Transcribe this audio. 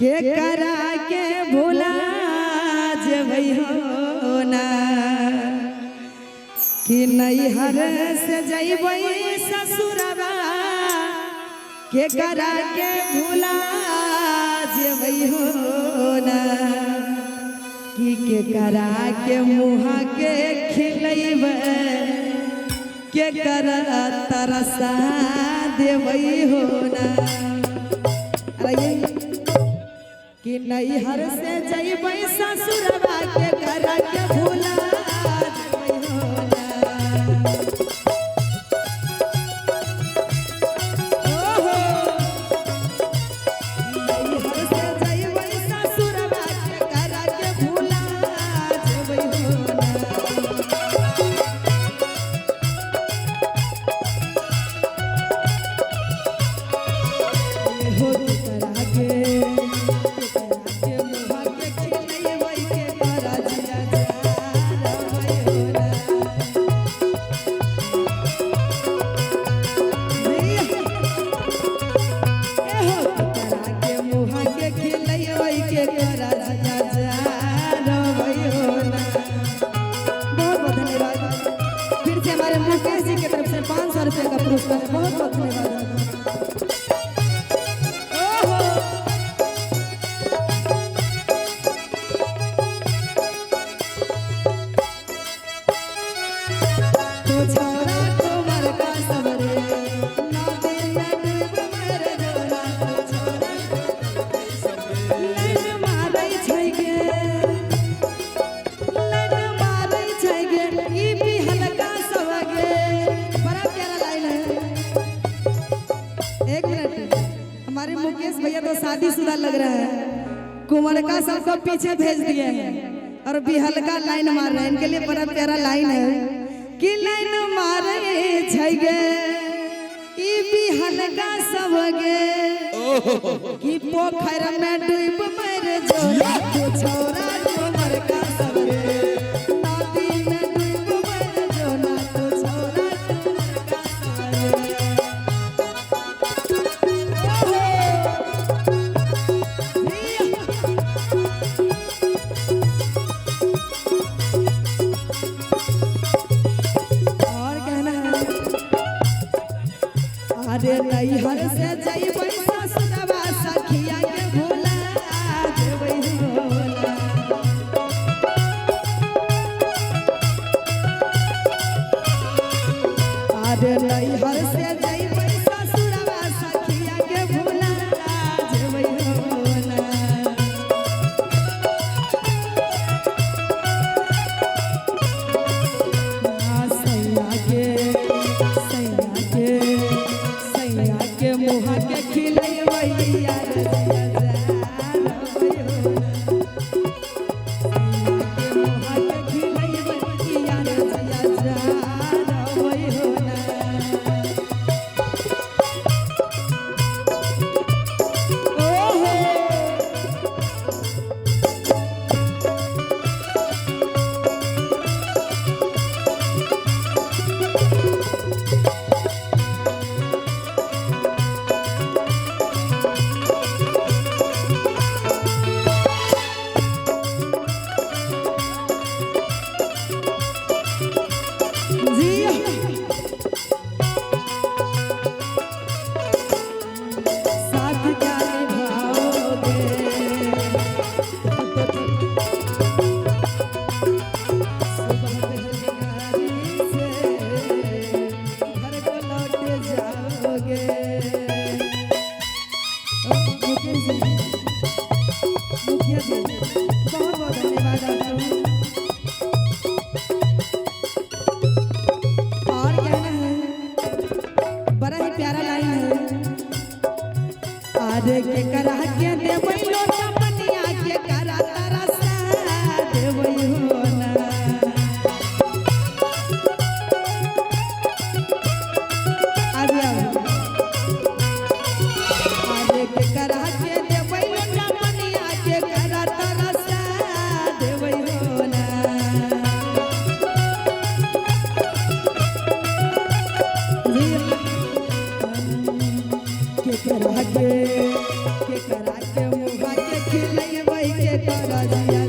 के करा के भुला जबै हो ना कि नैहर से जइबै ससुरवा के करा के भुला जबै हो ना कि के करा के मुहा के खिलैबै के करा तरसा देबै हो ना कि नैहर से जइबै ससुरवा के करा के भुला जबै हो ना ओहो नैहर से जइबै ससुरवा के करा के भुला जबै हो ना हो करा के मुकेश जी की तरफ से 500 रुपये का पुरस्कार बहुत बहुत धन्यवाद। हमारे मुकेश भैया तो शादीशुदा लग रहा है, कुंवर का सबको पीछे भेज दिए हैं और बिहलका लाइन मार रहे हैं। इनके लिए बड़ा प्यारा लाइन है कि लाइन मारे छैगे ई बिहलका सब गे कि पोखर में डूब मर जो तू छोरा कुंवर का सब गे नदी में डूब मर जो ना तू छोरा कुंवर का सब गे। अरे नैहर से जइबै ससुरवा सखिया के भुला जबै हो ना अरे नैहर से जइबै ससुरवा सखिया के भुला जबै हो ना के मुहा के खिलैबै यार बहुत बहुत धन्यवाद आपको। और कहना है बड़ा ही प्यारा लाइन है आधे के करा के देबै लोटा पनिया के करा तरसा देबै हो ना आधे के करा के देबै लोटा पनिया के करा तरसा देबै हो ना के करा के मुहा के खिलैबै के करजिया